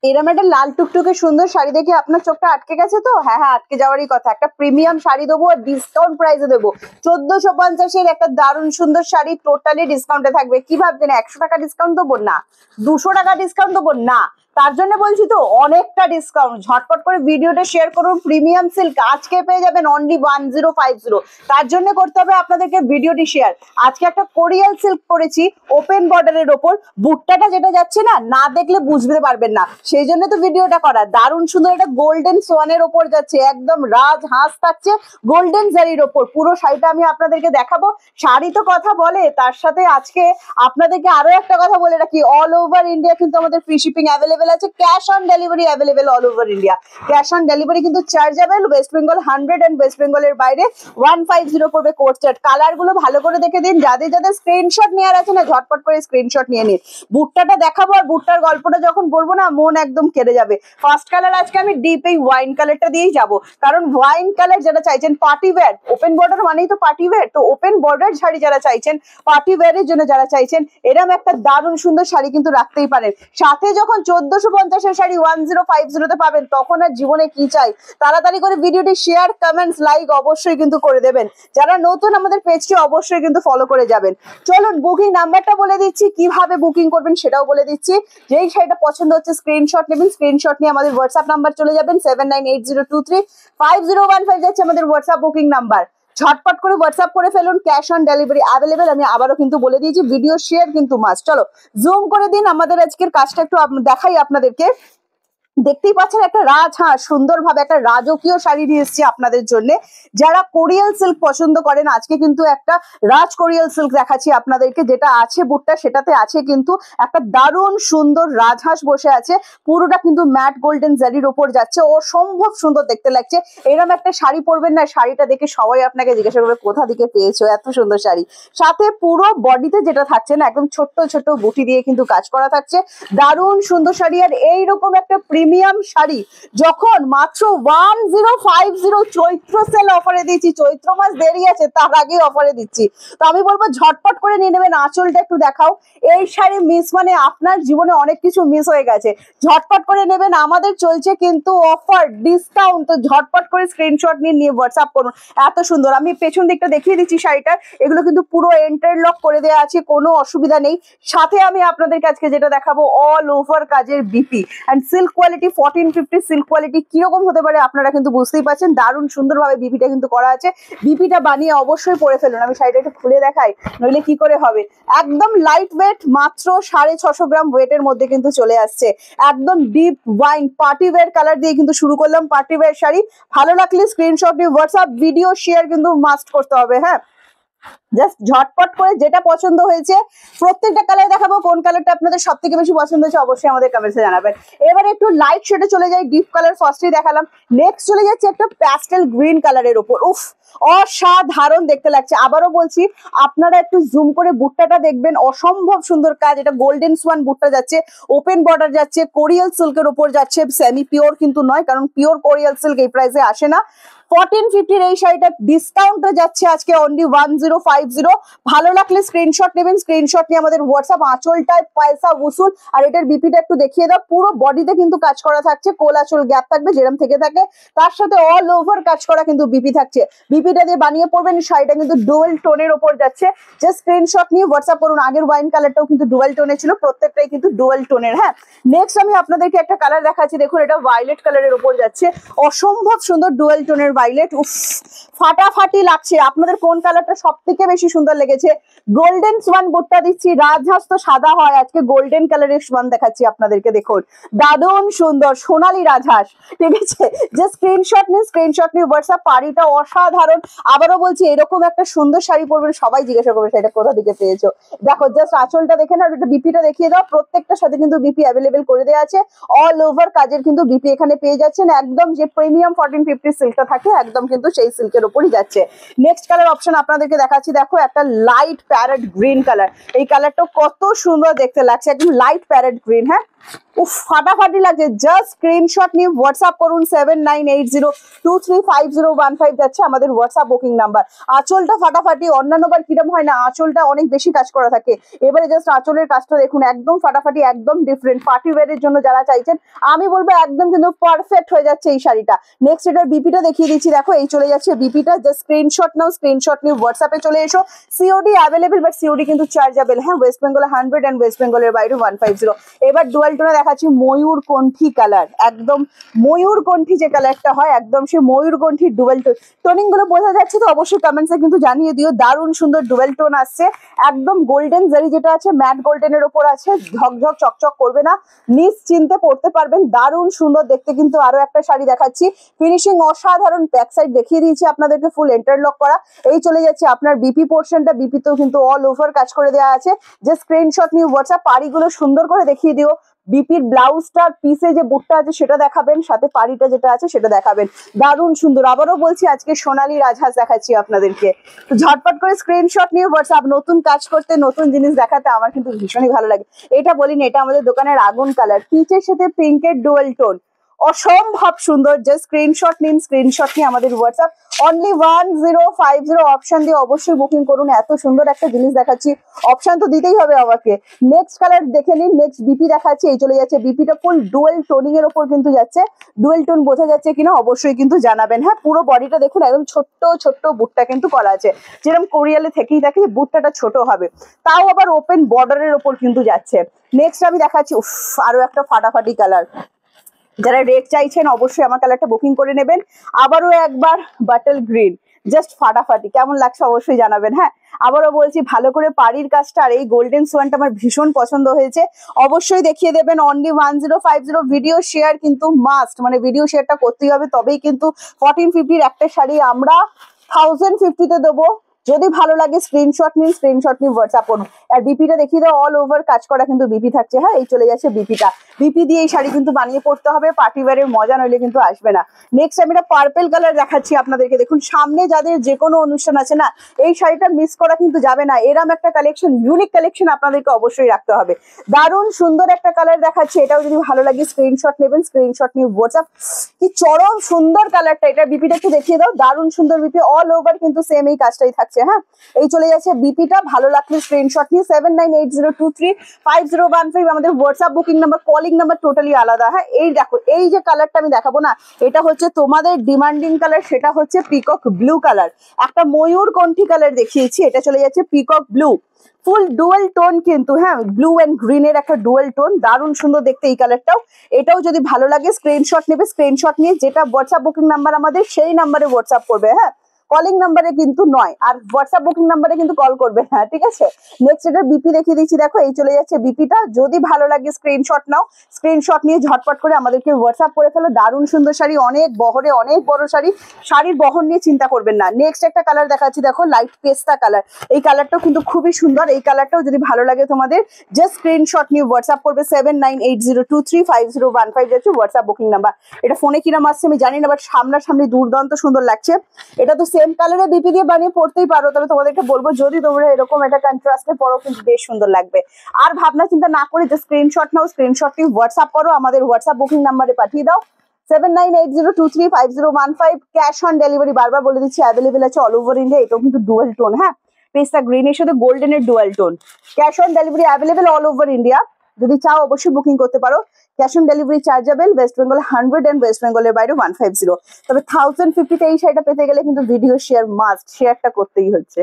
এরম একটা লাল টুকটুকে সুন্দর শাড়ি দেখে আপনার চোখটা আটকে গেছে তো? হ্যাঁ হ্যাঁ, আটকে যাওয়ারই কথা। একটা প্রিমিয়াম শাড়ি দেবো আর ডিসকাউন্ট প্রাইসে দেবো। 1450-এর একটা দারুণ সুন্দর শাড়ি টোটালি ডিসকাউন্টে থাকবে। কি ভাবছেন 100 টাকা ডিসকাউন্ট দেবো? না। 200 টাকা ডিসকাউন্ট দেবো? না। তার জন্য বলছি তো অনেকটা ডিসকাউন্ট। ঝটপট করে ভিডিওটা শেয়ার করুন। প্রিমিয়াম সিল্ক আজকে পেয়ে যাবেন অনলি 1050। তার জন্য করতে হবে আপনাদেরকে ভিডিওটি শেয়ার। আজকে একটা কোরিয়াল সিল্ক পরেছি ওপেন বর্ডারের ওপর। বুটটাটা যেটা যাচ্ছে না, না দেখলে বুঝতে পারবেন না, সেই জন্য তো ভিডিওটা করা। দারুণ সুন্দর একটা গোল্ডেন সোয়ানের ওপর যাচ্ছে, একদম রাজ হাঁস থাকছে গোল্ডেন জারির ওপর। পুরো শাড়িটা আমি আপনাদেরকে দেখাবো। শাড়ি তো কথা বলে, তার সাথে আজকে আপনাদেরকে আরো একটা কথা বলে রাখি, অল ওভার ইন্ডিয়া কিন্তু আমাদের ফ্রি শিপিং অ্যাভেলেবেল আছে, cash on delivery available all over India. Cash on delivery কিন্তু chargeable. West Bengal 100 and West বেঙ্গলের বাইরে 150 পড়বে কোড চার্জ। কালার গুলো ভালো করে দেখে দিন। যাদের যাদের স্ক্রিনশট নেওয়ার আছে না, ঝটপট করে স্ক্রিনশট নিয়ে নিন। বুটটাটা দেখাবো আর বুটটার গল্পটা যখন বলবো না, মন একদম কেড়ে যাবে। ফার্স্ট কালার আজকে আমি ডিপ এই ওয়াইন কালারটা দিয়েই যাবো, কারণ ওয়াইন কালার যারা চাইছেন পার্টি ওয়্যার, ওপেন বর্ডার মানেই তো পার্টি ওয়্যার, তো ওপেন বর্ডার শাড়ি যারা চাইছেন, পার্টি ওয়্যারের জন্য যারা চাইছেন, এরকম একটা দারুণ সুন্দর শাড়ি কিন্তু রাখতেই পারেন। সাথে যখন 1450-এর শাড়ি 1050-তে পাবেন, তখন আর জীবনে কি চাই। তাড়াতাড়ি করে ভিডিওটি শেয়ার, কমেন্টস, লাইক অবশ্যই কিন্তু করে দেবেন। যারা নতুন আমাদের পেজটি অবশ্যই কিন্তু ফলো করে যাবেন। চলুন বুকিং নাম্বারটা বলে দিচ্ছি, কিভাবে বুকিং করবেন সেটাও বলে দিচ্ছি। যেই শাড়িটা পছন্দ হচ্ছে স্ক্রিনশট নেবেন, স্ক্রিনশট নিয়ে আমাদের হোয়াটসঅ্যাপ নাম্বার চলে যাবেন 7980235015 যাচ্ছে আমাদের হোয়াটসঅ্যাপ বুকিং নাম্বার। ঝটপট করে হোয়াটসঅ্যাপ করে ফেলুন। Cash on delivery available. আমি আবারও কিন্তু বলে দিয়েছি, ভিডিও শেয়ার কিন্তু মাস্ট। চলো জুম করে দিন, আমাদের আজকের কাজটা একটু দেখাই আপনাদেরকে। দেখতেই পাচ্ছেন একটা রাজহাঁস সুন্দরভাবে একটা রাজকীয় শাড়ি নিয়ে এসেছি আপনাদের জন্য। যারা কোরিয়াল সিল্ক পছন্দ করেন, আজকে কিন্তু একটা রাজ কোরিয়াল সিল্ক দেখাচ্ছি আপনাদেরকে। যেটা আছে বুটটা, সেটাতে আছে কিন্তু একটা দারুণ সুন্দর রাজহাঁস বসে আছে। পুরোটা কিন্তু ম্যাট গোল্ডেন জারির ওপর যাচ্ছে, অসম্ভব সুন্দর দেখতে লাগছে। এরকম একটা শাড়ি পরবেন না, শাড়িটা দেখে সবাই আপনাকে জিজ্ঞাসা করবে কোথা থেকে পেয়েছো এত সুন্দর শাড়ি। সাথে পুরো বডিতে যেটা থাকছে না, একদম ছোট্ট ছোট্ট বুটি দিয়ে কিন্তু কাজ করা থাকছে। দারুণ সুন্দর শাড়ি। আর এইরকম একটা প্রিমিয়াম শাড়ি যখন মাত্র 1050 চৈত্র সেল অফারে দিচ্ছি, চৈত্র মাস দেরি আছে, তার আগে অফারে দিচ্ছি। তো আমি বলবো ঝটপট করে নিয়ে নেবেন। আঁচলটা একটু দেখাও। এই শাড়ি মিস মানে আপনার জীবনে অনেক কিছু মিস হয়ে গেছে। ঝটপট করে নেবেন, আমাদের চলছে কিন্তু অফার ডিসকাউন্ট। তো ঝটপট করে স্ক্রিনশট নিয়ে হোয়াটসঅ্যাপ করুন। এত সুন্দর। আমি পেছন দিকটা দেখিয়ে দিচ্ছি শাড়িটার। এগুলো কিন্তু পুরো ইন্টারলক করে দেওয়া আছে, কোনো অসুবিধা নেই। সাথে আমি আপনাদের কাছে যেটা দেখাবো, অল ওভার কাজের BP and silk quality 1450 silk quality কিরকম হতে পারে আপনারা কিন্তু বুঝতেই পারছেন। দারুণ সুন্দরভাবে বিপিটা কিন্তু করা আছে। বিপিটা বানিয়ে অবশ্যই পরে ফেলুন। আমি শাড়িটা একটু খুলে দেখাই, নইলে কি করে হবে। একদম লাইট ওয়েট, মাত্র 650 গ্রাম ওয়েটের মধ্যে কিন্তু চলে আসছে। একদম deep wine party wear colour দিয়ে কিন্তু শুরু করলাম পার্টি ওয়্যার শাড়ি। ভালো লাগলে স্ক্রিনশট নিয়ে হোয়াটসঅ্যাপ, ভিডিও শেয়ার কিন্তু মাস্ট করতে হবে। হ্যাঁ, জাস্ট ঝটপট করে যেটা পছন্দ হয়েছে, প্রত্যেকটা কালার দেখাবো। কোন কালারটা আপনাদের সব থেকে বেশি পছন্দ হয়েছে অবশ্যই আমাদের কমেন্টসে জানাবেন। এবারে একটু লাইট শেডে চলে যাই। ডিপ কালার ফার্স্টেই দেখালাম, নেক্সট চলে যাচ্ছে একটা প্যাস্টেল গ্রিন কালারের উপর। উফ, অসাধারণ দেখতে লাগছে। আবারও বলছি, আপনারা একটু জুম করে বুটটাটা দেখবেন, অসম্ভব সুন্দর কাজ। এটা গোল্ডেন সোয়ান বুটটা যাচ্ছে, ওপেন বর্ডার যাচ্ছে, কোরিয়াল সিল্কের উপর যাচ্ছে। সেমি পিওর কিন্তু নয়, কারণ পিওর কোরিয়াল সিল্ক এই প্রাইসে আসে না। 1450 এই শাড়িটা ডিসকাউন্টে যাচ্ছে আজকে অনলি 1050। ভালো লাগলে স্ক্রিনশট নেবেন, স্ক্রিনশট নিয়ে আমাদের হোয়াটসঅ্যাপ। আঁচলটায় পয়সা উসুল। আর এটার বিপিটা একটু দেখিয়ে দাও। পুরো বডিতে কিন্তু কাজ করা থাকছে, কোল আঁচল গ্যাপ থাকবে যেরকম থেকে থাকে, তার সাথে অল ওভার কাজ করা কিন্তু বিপি থাকছে। বিপিটা দিয়ে বানিয়ে পড়বেন। শাড়িটা কিন্তু ডুয়েল টোনের ওপর যাচ্ছে। যে স্ক্রিনশট নিয়ে হোয়াটসঅ্যাপ করুন। আগের ওয়াইন কালারটাও কিন্তু ডুয়েল টোনে ছিল, প্রত্যেকটাই কিন্তু ডুয়েল টোনের। হ্যাঁ, নেক্সট আমি আপনাদেরকে একটা কালার দেখাচ্ছি। দেখুন, এটা ভায়োলেট কালারের ওপর যাচ্ছে, অসম্ভব সুন্দর ডুয়েল টোনের ভায়োলেট। উফ, ফাটাফাটি লাগছে। আপনাদের কোন কালারটা সব থেকে বেশি সুন্দর লেগেছে? গোল্ডেন সোয়ান বুটটা দিচ্ছি। রাজহাঁস তো সাদা হয়, আজকে গোল্ডেন কালারের সোয়ান দেখাচ্ছি আপনাদেরকে। দেখুন, দারুণ সুন্দর সোনালী রাজহাঁস। ঠিক আছে, যে স্ক্রিনশট নিয়ে হোয়াটসঅ্যাপ। পাড়িটা অসাধারণ। আবারও বলছি, এরকম একটা সুন্দর শাড়ি পরবেন, সবাই জিজ্ঞাসা করবে সেটা কোথা থেকে পেয়েছো। দেখো, জাস্ট আঁচলটা দেখে না, এটা বিপিটা দেখিয়ে দাও। প্রত্যেকটার সাথে কিন্তু বিপি অ্যাভেলেবেল করে দেওয়া আছে। অল ওভার কাজের কিন্তু বিপি এখানে পেয়ে যাচ্ছেন। একদম যে প্রিমিয়াম 1450 সিল্কটা থাকে, একদম কিন্তু সেই সিল্কের উপরই যাচ্ছে। নেক্সট কালার অপশন আপনাদেরকে দেখাচ্ছি। দেখো একটা লাইট প্যারেট গ্রিন কালার, এই কালারটা কত সুন্দর দেখতে লাগছে, একদম লাইট প্যারেট গ্রিন। হ্যাঁ উফ ফাটাফাটি লাগছে, জাস্ট স্ক্রিনশট নিয়ে হোয়াটসঅ্যাপ করুন 7980235015 যাচ্ছে আমাদের হোয়াটসঅ্যাপ বুকিং নাম্বার। আঁচলটা ফাটাফাটি, অন্যান্যবার কিরম হয় না আঁচলটা অনেক বেশি কাজ করা থাকে, এবারে জাস্ট আঁচলের কাজটা দেখুন একদম ফাটাফাটি, একদম ডিফারেন্ট পার্টি ওয়্যারের জন্য যারা চাইছেন আমি বলবো একদম কিন্তু পারফেক্ট হয়ে যাচ্ছে এই শাড়িটা। নেক্সট এটার বিপিটা দেখিয়ে দিচ্ছি, দেখো এই চলে যাচ্ছে বিপিটা, জাস্ট স্ক্রিনশট নাও, স্ক্রিনশট নিয়ে হোয়াটসঅ্যাপে চলে এসো। সিওডি অ্যাভেলেবেল, বাট সিওডি কিন্তু চার্জেবল। হ্যাঁ ওয়েস্ট বেঙ্গলে 100 এন্ড ওয়েস্ট বেঙ্গলের বাইরে 150। এবার ডুয়াল টোনে দেখাচ্ছি ময়ূর কণ্ঠী কালার, একদম ময়ূর কণ্ঠী যে কালারটা হয় একদম সে ময়ূর কণ্ঠী ডুয়াল টোন। টোনিং গুলো বোঝা যাচ্ছে তো অবশ্যই কমেন্টসে কিন্তু জানিয়ে দিও। দারুণ সুন্দর ডুয়াল টোন আসছে, একদম গোল্ডেন জারি যেটা আছে ম্যাট গোল্ডেনের ওপর আছে, ঝকঝক চকচক করবে না, নিশ্চিন্তে পড়তে পারবেন, দারুণ সুন্দর দেখতে। কিন্তু আরো একটা শাড়ি দেখাচ্ছি, ফিনিশিং অসাধারণ, ব্যাক সাইড দেখিয়ে দিয়েছি আপনাদেরকে ফুল ইন্টারলক করা। এই চলে যাচ্ছে আপনার বিপি পোর্শনটা, বিপিতেও কিন্তু অল ওভার কাজ করে দেওয়া আছে, যে স্ক্রিনশট নিয়ে হোয়াটসঅ্যাপ। পাড়িগুলো সুন্দর করে দেখিয়ে দিও, বিপির ব্লাউজটার পিসে যে বুটটা আছে সেটা দেখাবেন, সাথে পাড়িটা যেটা আছে সেটা দেখাবেন, দারুণ সুন্দর। আবারও বলছি আজকে সোনালী রাজহাঁস দেখাচ্ছি আপনাদেরকে, তো ঝটপট করে স্ক্রিনশট নিয়ে হোয়াটসঅ্যাপ। নতুন কাজ করতে নতুন জিনিস দেখাতে আমার কিন্তু ভীষণই ভালো লাগে। এটা বলিনি, এটা আমাদের দোকানের আগুন কালার, পিচের সাথে পিঙ্কের ডুয়াল টোন, অসম্ভব সুন্দর। জাস্ট স্ক্রিনশট নিন, স্ক্রিনশট নিয়ে আমাদের হোয়াটসঅ্যাপ অনলি 1050 অপশন দিয়ে অবশ্যই বুকিং করুন। এত সুন্দর একটা জিনিস দেখাচ্ছি, অপশন তো দিতেই হবে আমাকে। নেক্সট কালার দেখে নিন, নেক্সট বিপি দেখাচ্ছি, এই চলে যাচ্ছে বিপিটা ফুল ডুয়েল টোনিং এর ওপর কিন্তু যাচ্ছে। ডুয়েল টোন বোঝা যাচ্ছে কিনা অবশ্যই কিন্তু জানাবেন। হ্যাঁ পুরো বডিটা দেখুন একদম ছোট্ট ছোট্ট বুটটা কিন্তু করা আছে, যেরকম কোরিয়ালে থেকেই থাকে বুটটাটা ছোট হবে, তাও আবার ওপেন বর্ডারের ওপর কিন্তু যাচ্ছে। নেক্সট আমি দেখাচ্ছি উফ আরো একটা ফাটাফাটি কালার, যারা রেড চাইছেন অবশ্যই আমার কালারটা বুকিং করে নেবেন। আবারও একবার বাটল গ্রিন, জাস্ট ফাটাফাটি, কেমন লাগছে অবশ্যই জানাবেন। হ্যাঁ আবারও বলছি ভালো করে পাড়ির কাজটা আর এই গোল্ডেন সোয়ানটা আমার ভীষণ পছন্দ হয়েছে, অবশ্যই দেখিয়ে দেবেন। অনলি 1050 ভিডিও শেয়ার কিন্তু মাস্ট, মানে ভিডিও শেয়ারটা করতেই হবে, তবেই কিন্তু 1450 একটা শাড়ি আমরা 1050 দেবো। যদি ভালো লাগে স্ক্রিনশট নিন, স্ক্রিনশট নিয়ে হোয়াটসঅ্যাপ করুন। আর বিপিটা দেখিয়ে দাও, অল ওভার কাজ করা কিন্তু বিপি থাকছে। হ্যাঁ এই চলে যাচ্ছে বিপিটা, বিপি দিয়ে এই শাড়ি কিন্তু বানিয়ে পড়তে হবে, পার্টি ওয়্যারের মজা নইলে কিন্তু আসবে না। নেক্সট আমি একটা পার্পেল কালার দেখাচ্ছি আপনাদেরকে, দেখুন সামনে যাদের যে কোনো অনুষ্ঠান আছে না এই শাড়িটা মিস করা কিন্তু যাবে না, এরম একটা কালেকশন, ইউনিক কালেকশন আপনাদেরকে অবশ্যই রাখতে হবে। দারুণ সুন্দর একটা কালার দেখাচ্ছি, এটাও যদি ভালো লাগে স্ক্রিনশট নেবেন, স্ক্রিনশট নিয়ে হোয়াটসঅ্যাপ। কি চরম সুন্দর কালারটা, এটা বিপিটা একটু দেখিয়ে দাও, দারুণ সুন্দর বিপি, অল ওভার কিন্তু সেম এই কাজটাই থাকছে। হ্যাঁ এই চলে যাচ্ছে বিপিটা, ভালো লাগলে স্ক্রিনশট নিয়ে 7980235015 আমাদের WhatsApp booking number, calling number totally আলাদা। হ্যাঁ এই দেখো এই যে কালারটা আমি দেখাবো না, এটা হচ্ছে তোমাদের ডিমান্ডিং কালার, সেটা হচ্ছে পিকক ব্লু কালার। একটা ময়ূর কণ্ঠী কালার দেখিয়েছি, এটা চলে যাচ্ছে পিকক ব্লু, ফুল ডুয়েল টোন কিন্তু। হ্যাঁ ব্লু এন্ড গ্রিনের একটা ডুয়েল টোন, দারুণ সুন্দর দেখতে এই কালারটাও। এটাও যদি ভালো লাগে স্ক্রিনশট নেবে, স্ক্রিনশট নিয়ে যেটা হোয়াটসঅ্যাপ বুকিং নাম্বার আমাদের সেই নাম্বারে হোয়াটসঅ্যাপ করবে। হ্যাঁ কলিং নাম্বারে কিন্তু নয়, আর হোয়াটসঅ্যাপ বুকিং নাম্বারে কিন্তু কল করবে না, ঠিক আছে। নেক্সট এটার বিপি দেখিয়ে দিচ্ছি, দেখো এই চলে যাচ্ছে বিপিটা, যদি ভালো লাগে স্ক্রিনশট নাও, স্ক্রিনশট নিয়ে ঝটপট করে আমাদেরকে হোয়াটসঅ্যাপ করে ফেলো। দারুণ সুন্দর শাড়ি, অনেক বহরে, অনেক বড় শাড়ি, শাড়ির বহর নিয়ে চিন্তা করবেন না। নেক্সট একটা কালার দেখাচ্ছি, দেখো লাইট পেস্তা কালার, এই কালারটাও কিন্তু খুবই সুন্দর। এই কালারটাও যদি ভালো লাগে তোমাদের জাস্ট স্ক্রিনশট নিয়ে হোয়াটসঅ্যাপ করবে 7980235015 যাচ্ছে হোয়াটসঅ্যাপ বুকিং নাম্বার। এটা ফোনে কিরম আসছে আমি জানি না, বাট সামনাসামনি দুর্দান্ত সুন্দর লাগছে। এটা তো সেম কালারে বিপি দিয়ে বানিয়ে পড়তেই পারো, তবে তোমাদেরকে বলবো যদি তোমরা এরকম একটা কন্ট্রাস্টে পরো কিন্তু বেশ সুন্দর লাগবে। আর ভাবনা চিন্তা না করে যে স্ক্রিনশট নাও, স্ক্রিনশট নিয়ে হোয়াটসঅ্যাপ করো, আমাদের হোয়াটসঅ্যাপ বুকিং নাম্বারে পাঠিয়ে দাও 7980235015। ক্যাশ অন ডেলিভারি বারবার বলে দিচ্ছি অ্যাভেলেবেল আছে অল ওভার ইন্ডিয়া। এটাও কিন্তু ডুয়াল টোন, হ্যাঁ পেস্তা গ্রিনের সাথে গোল্ডেনের dual tone. Cash on delivery available all over India, যদি চাও অবশ্যই বুকিং করতে পারো। Cash on delivery chargeable, West Bengal 100 and West বেঙ্গলের বাইরে 150। তবে 1050 এই শাড়িটা পেতে গেলে কিন্তু ভিডিও শেয়ার মাস্ট, শেয়ারটা করতেই হচ্ছে।